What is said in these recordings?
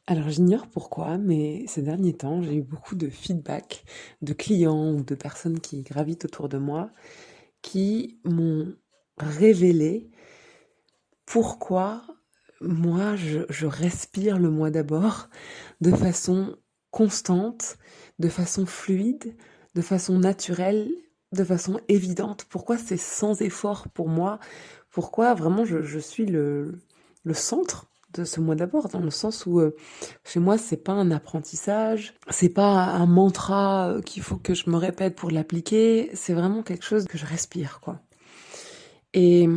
Alors j'ignore pourquoi, mais ces derniers temps, j'ai eu beaucoup de feedback de clients ou de personnes qui gravitent autour de moi qui m'ont révélé pourquoi moi je respire le moi d'abord de façon constante, de façon fluide, de façon naturelle, de façon évidente. Pourquoi c'est sans effort pour moi? Pourquoi vraiment je suis le centre de ce moi d'abord, dans le sens où chez moi c'est pas un apprentissage, c'est pas un mantra qu'il faut que je me répète pour l'appliquer, c'est vraiment quelque chose que je respire, quoi. Et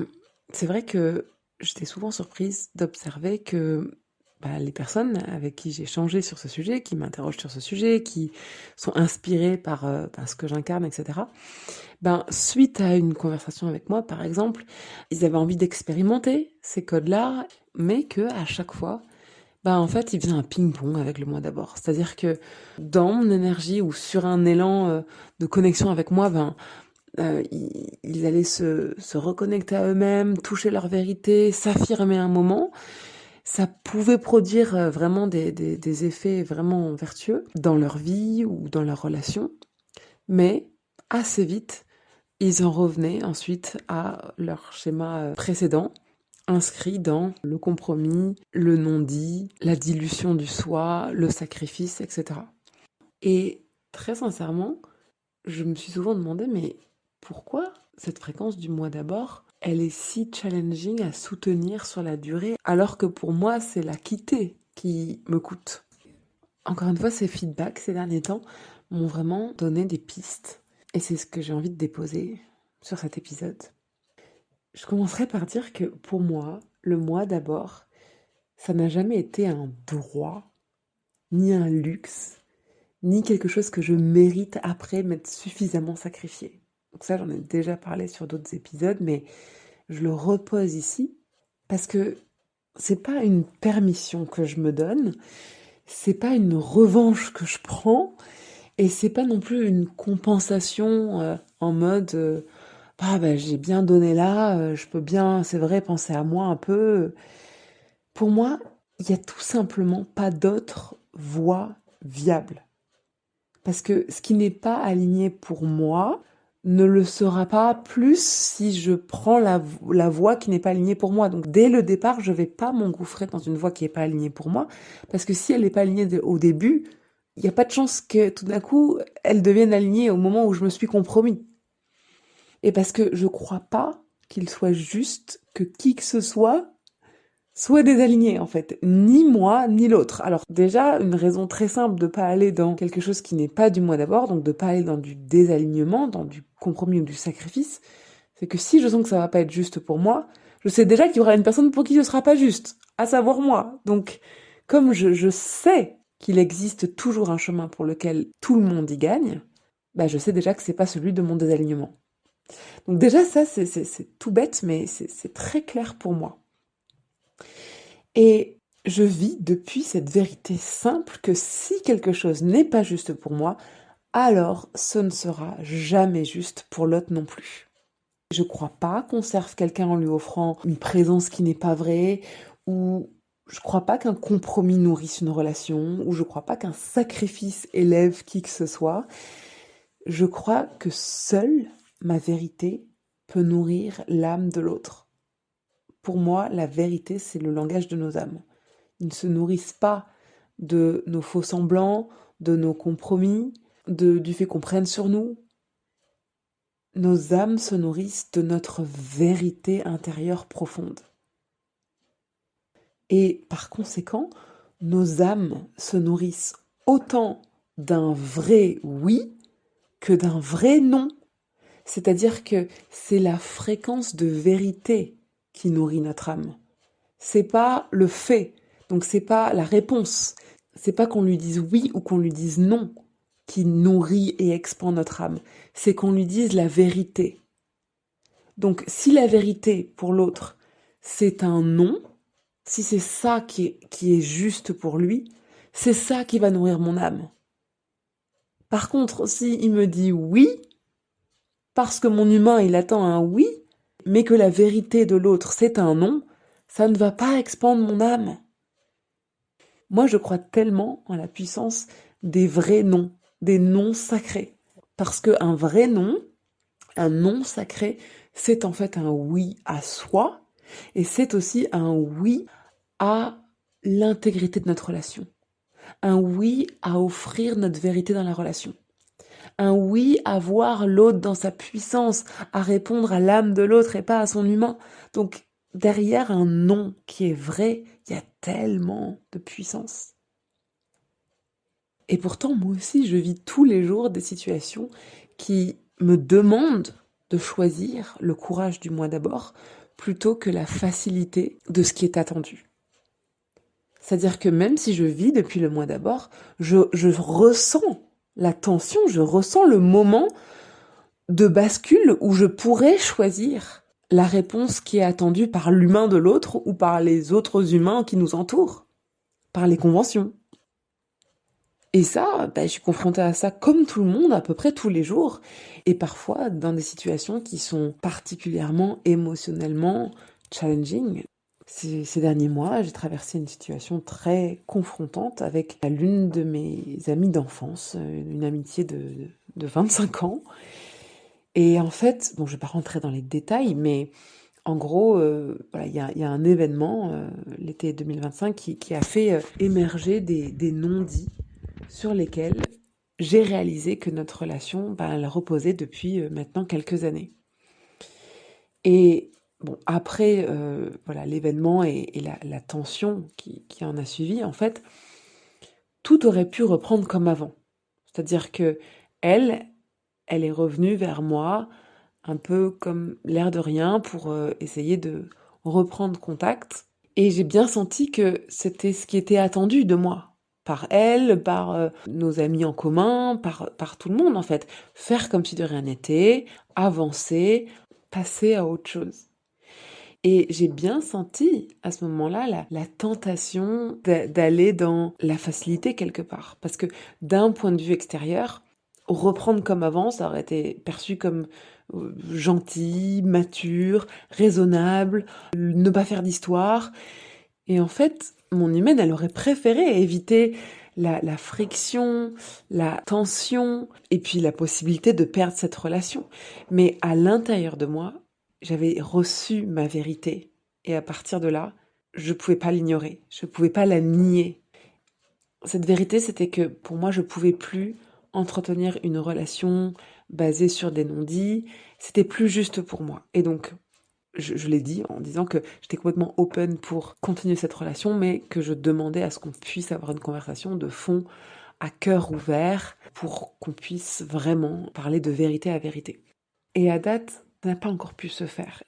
c'est vrai que j'étais souvent surprise d'observer que les personnes avec qui j'ai échangé sur ce sujet, qui m'interrogent sur ce sujet, qui sont inspirées par ce que j'incarne, etc. Suite à une conversation avec moi, par exemple, ils avaient envie d'expérimenter ces codes-là, mais que à chaque fois, en fait, il faisait un ping-pong avec le moi d'abord. C'est-à-dire que dans mon énergie ou sur un élan de connexion avec moi, ils allaient se reconnecter à eux-mêmes, toucher leur vérité, s'affirmer un moment. Ça pouvait produire vraiment des effets vraiment vertueux dans leur vie ou dans leur relation. Mais assez vite, ils en revenaient ensuite à leur schéma précédent, inscrit dans le compromis, le non-dit, la dilution du soi, le sacrifice, etc. Et très sincèrement, je me suis souvent demandé, mais pourquoi cette fréquence du moi d'abord, elle est si challenging à soutenir sur la durée, alors que pour moi, c'est la quitter qui me coûte. Encore une fois, ces feedbacks ces derniers temps m'ont vraiment donné des pistes. Et c'est ce que j'ai envie de déposer sur cet épisode. Je commencerai par dire que pour moi, le moi d'abord, ça n'a jamais été un droit, ni un luxe, ni quelque chose que je mérite après m'être suffisamment sacrifié. Donc ça, j'en ai déjà parlé sur d'autres épisodes, mais je le repose ici parce que c'est pas une permission que je me donne, c'est pas une revanche que je prends, et c'est pas non plus une compensation en mode j'ai bien donné là, je peux bien, c'est vrai, penser à moi un peu. Pour moi, il y a tout simplement pas d'autre voie viable. Parce que ce qui n'est pas aligné pour moi ne le sera pas plus si je prends la voie qui n'est pas alignée pour moi. Donc dès le départ, je vais pas m'engouffrer dans une voie qui n'est pas alignée pour moi, parce que si elle n'est pas alignée au début, il n'y a pas de chance que tout d'un coup, elle devienne alignée au moment où je me suis compromis. Et parce que je crois pas qu'il soit juste que qui que ce soit désaligné en fait, ni moi ni l'autre. Alors déjà, une raison très simple de pas aller dans quelque chose qui n'est pas du moi d'abord, donc de pas aller dans du désalignement, dans du compromis ou du sacrifice, c'est que si je sens que ça va pas être juste pour moi, je sais déjà qu'il y aura une personne pour qui ce sera pas juste, à savoir moi. Donc comme je sais qu'il existe toujours un chemin pour lequel tout le monde y gagne, je sais déjà que c'est pas celui de mon désalignement. Donc déjà ça c'est tout bête, mais c'est très clair pour moi. Et je vis depuis cette vérité simple que si quelque chose n'est pas juste pour moi, alors ce ne sera jamais juste pour l'autre non plus. Je crois pas qu'on serve quelqu'un en lui offrant une présence qui n'est pas vraie, ou je crois pas qu'un compromis nourrisse une relation, ou je crois pas qu'un sacrifice élève qui que ce soit. Je crois que seule ma vérité peut nourrir l'âme de l'autre. Pour moi, la vérité, c'est le langage de nos âmes. Ils ne se nourrissent pas de nos faux semblants, de nos compromis, du fait qu'on prenne sur nous. Nos âmes se nourrissent de notre vérité intérieure profonde. Et par conséquent, nos âmes se nourrissent autant d'un vrai oui que d'un vrai non. C'est-à-dire que c'est la fréquence de vérité qui nourrit notre âme. C'est pas le fait, donc c'est pas la réponse. C'est pas qu'on lui dise oui ou qu'on lui dise non qui nourrit et expand notre âme. C'est qu'on lui dise la vérité. Donc si la vérité pour l'autre, c'est un non, si c'est ça qui est juste pour lui, c'est ça qui va nourrir mon âme. Par contre, si il me dit oui, parce que mon humain il attend un oui, mais que la vérité de l'autre c'est un non, ça ne va pas expandre mon âme. Moi, je crois tellement en la puissance des vrais noms, des noms sacrés. Parce qu'un vrai nom, un nom sacré, c'est en fait un oui à soi et c'est aussi un oui à l'intégrité de notre relation. Un oui à offrir notre vérité dans la relation. Un oui à voir l'autre dans sa puissance, à répondre à l'âme de l'autre et pas à son humain. Donc, derrière un non qui est vrai, il y a tellement de puissance. Et pourtant, moi aussi, je vis tous les jours des situations qui me demandent de choisir le courage du moi d'abord plutôt que la facilité de ce qui est attendu. C'est-à-dire que même si je vis depuis le moi d'abord, je ressens la tension, je ressens le moment de bascule où je pourrais choisir la réponse qui est attendue par l'humain de l'autre ou par les autres humains qui nous entourent, par les conventions. Et ça, je suis confrontée à ça comme tout le monde, à peu près tous les jours, et parfois dans des situations qui sont particulièrement émotionnellement challenging. Ces derniers mois, j'ai traversé une situation très confrontante avec l'une de mes amies d'enfance, une amitié de 25 ans. Et en fait, bon, je vais pas rentrer dans les détails, mais en gros, voilà, il y a un événement, l'été 2025, qui a fait émerger des non-dits sur lesquels j'ai réalisé que notre relation, elle reposait depuis maintenant quelques années. Et bon, après voilà, l'événement et la tension qui en a suivi, en fait, tout aurait pu reprendre comme avant. C'est-à-dire que elle est revenue vers moi un peu comme l'air de rien pour essayer de reprendre contact. Et j'ai bien senti que c'était ce qui était attendu de moi. Par elle, par nos amis en commun, par tout le monde en fait. Faire comme si de rien n'était, avancer, passer à autre chose. Et j'ai bien senti à ce moment-là la tentation d'aller dans la facilité quelque part. Parce que d'un point de vue extérieur, reprendre comme avant, ça aurait été perçu comme gentil, mature, raisonnable, ne pas faire d'histoire. Et en fait, mon humaine, elle aurait préféré éviter la friction, la tension, et puis la possibilité de perdre cette relation. Mais à l'intérieur de moi, j'avais reçu ma vérité. Et à partir de là, je pouvais pas l'ignorer, je pouvais pas la nier. Cette vérité, c'était que pour moi, je pouvais plus entretenir une relation basée sur des non-dits. C'était plus juste pour moi. Et donc, je l'ai dit en disant que j'étais complètement open pour continuer cette relation, mais que je demandais à ce qu'on puisse avoir une conversation de fond, à cœur ouvert, pour qu'on puisse vraiment parler de vérité à vérité. Et à date, ça n'a pas encore pu se faire.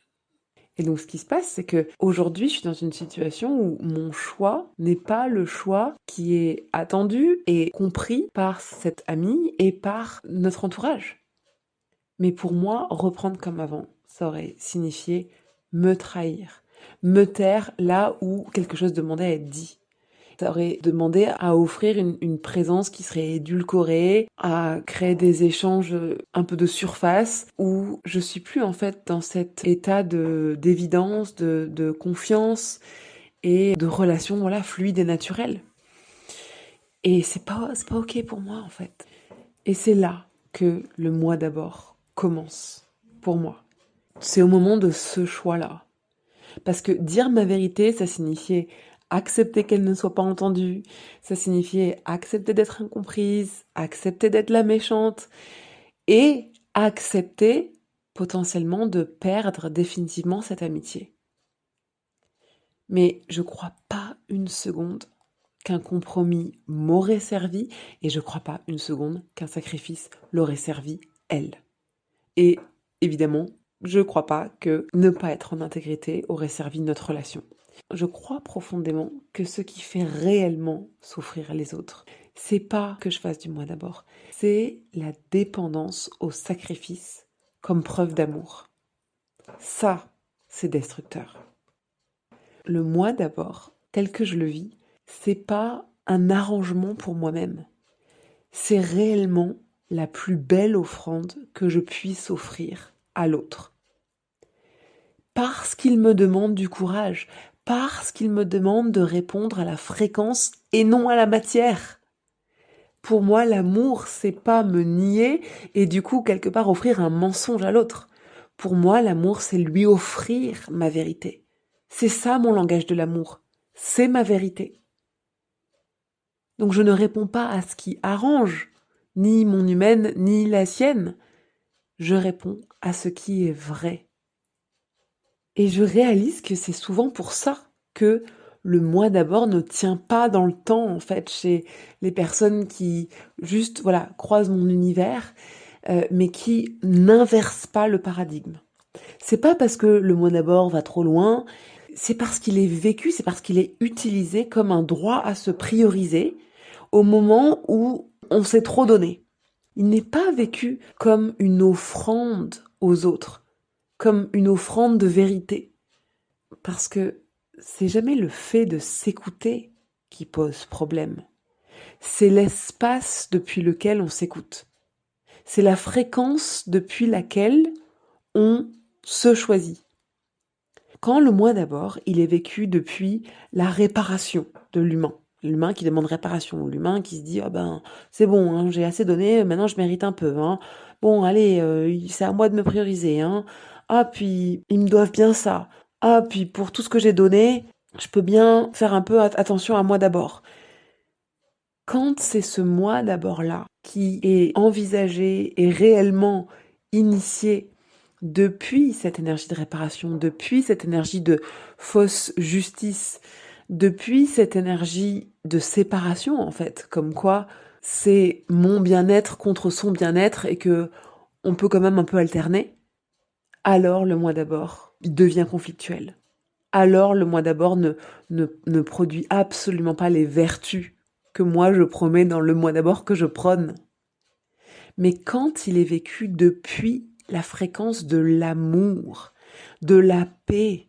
Et donc ce qui se passe, c'est que aujourd'hui, je suis dans une situation où mon choix n'est pas le choix qui est attendu et compris par cette amie et par notre entourage. Mais pour moi, reprendre comme avant, ça aurait signifié me trahir, me taire là où quelque chose demandait à être dit. Ça aurait demandé à offrir une présence qui serait édulcorée, à créer des échanges un peu de surface, où je suis plus en fait dans cet état d'évidence, de confiance et de relation voilà, fluide et naturelle. Et c'est pas ok pour moi en fait. Et c'est là que le moi d'abord commence pour moi. C'est au moment de ce choix-là. Parce que dire ma vérité, ça signifiait accepter qu'elle ne soit pas entendue, ça signifiait accepter d'être incomprise, accepter d'être la méchante et accepter potentiellement de perdre définitivement cette amitié. Mais je crois pas une seconde qu'un compromis m'aurait servi et je crois pas une seconde qu'un sacrifice l'aurait servi elle. Et évidemment, je crois pas que ne pas être en intégrité aurait servi notre relation. Je crois profondément que ce qui fait réellement souffrir les autres, c'est pas que je fasse du moi d'abord, c'est la dépendance au sacrifice comme preuve d'amour. Ça, c'est destructeur. Le moi d'abord, tel que je le vis, c'est pas un arrangement pour moi-même. C'est réellement la plus belle offrande que je puisse offrir à l'autre. Parce qu'il me demande du courage, parce qu'il me demande de répondre à la fréquence et non à la matière. Pour moi, l'amour, c'est pas me nier et du coup, quelque part, offrir un mensonge à l'autre. Pour moi, l'amour, c'est lui offrir ma vérité. C'est ça mon langage de l'amour. C'est ma vérité. Donc je ne réponds pas à ce qui arrange, ni mon humaine, ni la sienne. Je réponds à ce qui est vrai. Et je réalise que c'est souvent pour ça que le moi d'abord ne tient pas dans le temps, en fait, chez les personnes qui juste, voilà, croisent mon univers, mais qui n'inversent pas le paradigme. C'est pas parce que le moi d'abord va trop loin, c'est parce qu'il est vécu, c'est parce qu'il est utilisé comme un droit à se prioriser au moment où on s'est trop donné. Il n'est pas vécu comme une offrande aux autres, comme une offrande de vérité. Parce que c'est jamais le fait de s'écouter qui pose problème. C'est l'espace depuis lequel on s'écoute. C'est la fréquence depuis laquelle on se choisit. Quand le moi d'abord, il est vécu depuis la réparation de l'humain. L'humain qui demande réparation, l'humain qui se dit ah ben c'est bon, hein, j'ai assez donné, maintenant je mérite un peu. Hein. Bon allez, c'est à moi de me prioriser. Hein. Ah puis ils me doivent bien ça. Ah puis pour tout ce que j'ai donné, je peux bien faire un peu attention à moi d'abord. Quand c'est ce moi d'abord là qui est envisagé et réellement initié depuis cette énergie de réparation, depuis cette énergie de fausse justice, depuis cette énergie de séparation en fait, comme quoi c'est mon bien-être contre son bien-être et que on peut quand même un peu alterner, alors le moi d'abord devient conflictuel. Alors le moi d'abord ne produit absolument pas les vertus que moi je promets dans le moi d'abord que je prône. Mais quand il est vécu depuis la fréquence de l'amour, de la paix,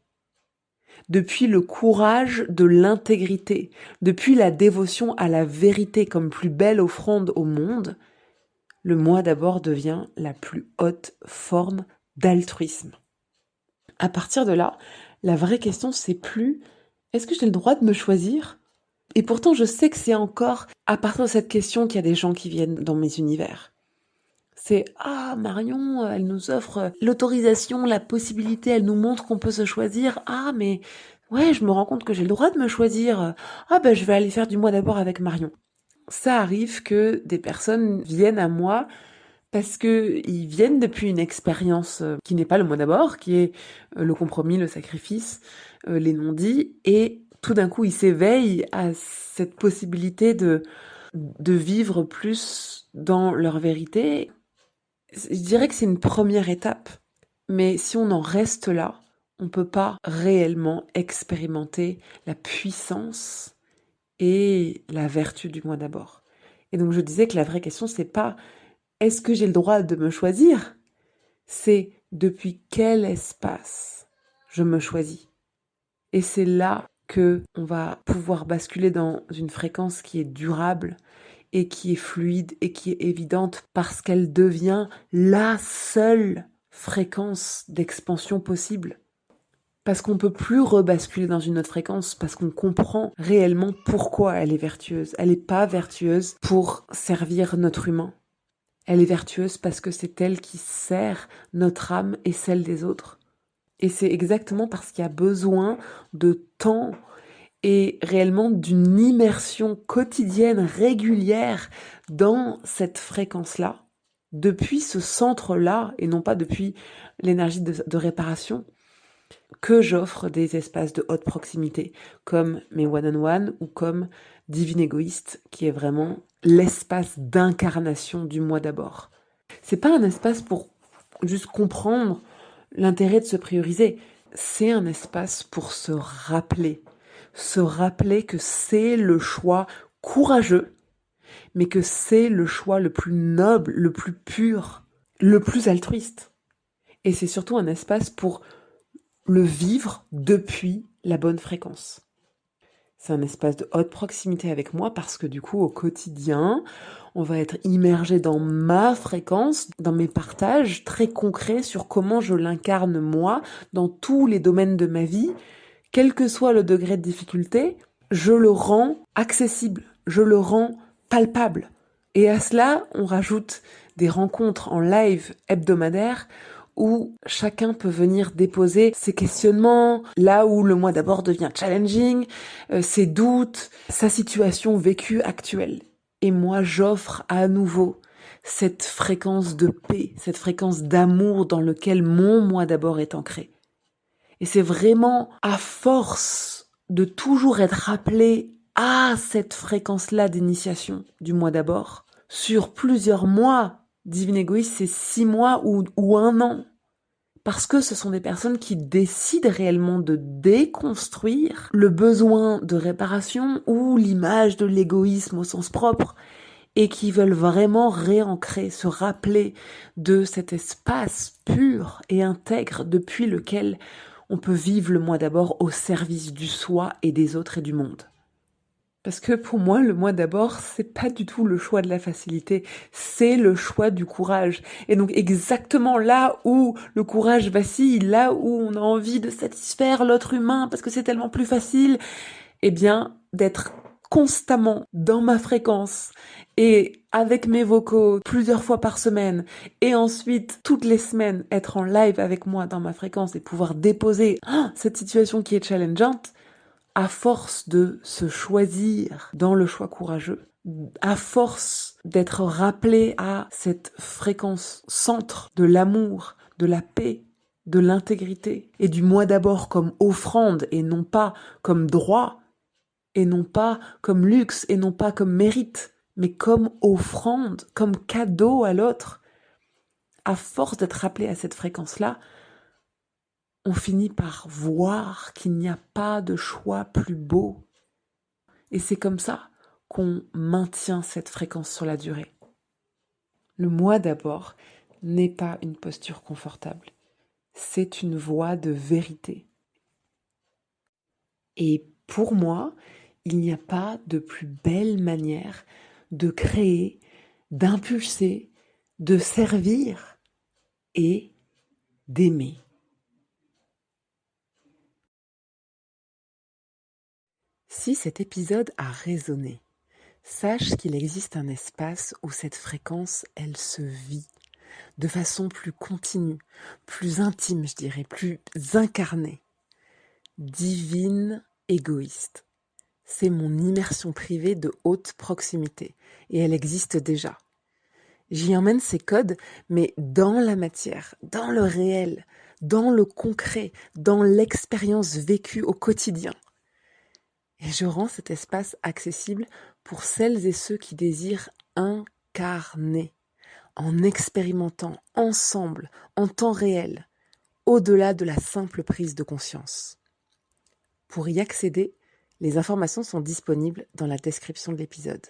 depuis le courage de l'intégrité, depuis la dévotion à la vérité comme plus belle offrande au monde, le moi d'abord devient la plus haute forme d'altruisme. À partir de là, la vraie question c'est plus est-ce que j'ai le droit de me choisir ? Et pourtant je sais que c'est encore à partir de cette question qu'il y a des gens qui viennent dans mes univers. C'est « Ah, Marion, elle nous offre l'autorisation, la possibilité, elle nous montre qu'on peut se choisir. Ah, mais ouais, je me rends compte que j'ai le droit de me choisir. Ah, ben je vais aller faire du moi d'abord avec Marion. » Ça arrive que des personnes viennent à moi parce que ils viennent depuis une expérience qui n'est pas le moi d'abord, qui est le compromis, le sacrifice, les non-dits, et tout d'un coup ils s'éveillent à cette possibilité de vivre plus dans leur vérité. Je dirais que c'est une première étape, mais si on en reste là, on ne peut pas réellement expérimenter la puissance et la vertu du moi d'abord. Et donc je disais que la vraie question, c'est pas est-ce que j'ai le droit de me choisir ? C'est depuis quel espace je me choisis. Et c'est là que on va pouvoir basculer dans une fréquence qui est durable et qui est fluide et qui est évidente parce qu'elle devient la seule fréquence d'expansion possible. Parce qu'on ne peut plus rebasculer dans une autre fréquence, parce qu'on comprend réellement pourquoi elle est vertueuse. Elle n'est pas vertueuse pour servir notre humain. Elle est vertueuse parce que c'est elle qui sert notre âme et celle des autres. Et c'est exactement parce qu'il y a besoin de temps et réellement d'une immersion quotidienne, régulière dans cette fréquence-là, depuis ce centre-là, et non pas depuis l'énergie de réparation, que j'offre des espaces de haute proximité, comme mes one-on-one ou comme Divine Égoïste, qui est vraiment l'espace d'incarnation du moi d'abord. C'est pas un espace pour juste comprendre l'intérêt de se prioriser, c'est un espace pour se rappeler que c'est le choix courageux, mais que c'est le choix le plus noble, le plus pur, le plus altruiste. Et c'est surtout un espace pour le vivre depuis la bonne fréquence. C'est un espace de haute proximité avec moi parce que du coup, au quotidien, on va être immergé dans ma fréquence, dans mes partages très concrets sur comment je l'incarne moi dans tous les domaines de ma vie, quel que soit le degré de difficulté, je le rends accessible, je le rends palpable. Et à cela, on rajoute des rencontres en live hebdomadaires où chacun peut venir déposer ses questionnements, là où le mois d'abord devient challenging, ses doutes, sa situation vécue actuelle. Et moi, j'offre à nouveau cette fréquence de paix, cette fréquence d'amour dans lequel mon moi d'abord est ancré. Et c'est vraiment à force de toujours être rappelé à cette fréquence-là d'initiation du moi d'abord, sur plusieurs mois. Divine Égoïste, c'est 6 mois ou 1 an. Parce que ce sont des personnes qui décident réellement de déconstruire le besoin de réparation ou l'image de l'égoïsme au sens propre et qui veulent vraiment réancrer, se rappeler de cet espace pur et intègre depuis lequel on peut vivre le moi d'abord au service du soi et des autres et du monde. Parce que pour moi, le moi d'abord, c'est pas du tout le choix de la facilité, c'est le choix du courage. Et donc exactement là où le courage vacille, là où on a envie de satisfaire l'autre humain parce que c'est tellement plus facile, eh bien, d'être constamment dans ma fréquence et avec mes vocaux plusieurs fois par semaine et ensuite toutes les semaines être en live avec moi dans ma fréquence et pouvoir déposer cette situation qui est challengeante, à force de se choisir dans le choix courageux, à force d'être rappelé à cette fréquence centre de l'amour, de la paix, de l'intégrité et du moi d'abord comme offrande et non pas comme droit, et non pas comme luxe, et non pas comme mérite, mais comme offrande, comme cadeau à l'autre. À force d'être rappelé à cette fréquence-là, on finit par voir qu'il n'y a pas de choix plus beau. Et c'est comme ça qu'on maintient cette fréquence sur la durée. Le moi d'abord n'est pas une posture confortable. C'est une voie de vérité. Et pour moi, il n'y a pas de plus belle manière de créer, d'impulser, de servir et d'aimer. Si cet épisode a résonné, sache qu'il existe un espace où cette fréquence, elle se vit de façon plus continue, plus intime, je dirais, plus incarnée. Divine Égoïste. C'est mon immersion privée de haute proximité et elle existe déjà. J'y emmène ces codes, mais dans la matière, dans le réel, dans le concret, dans l'expérience vécue au quotidien. Et je rends cet espace accessible pour celles et ceux qui désirent incarner, en expérimentant ensemble, en temps réel, au-delà de la simple prise de conscience. Pour y accéder, les informations sont disponibles dans la description de l'épisode.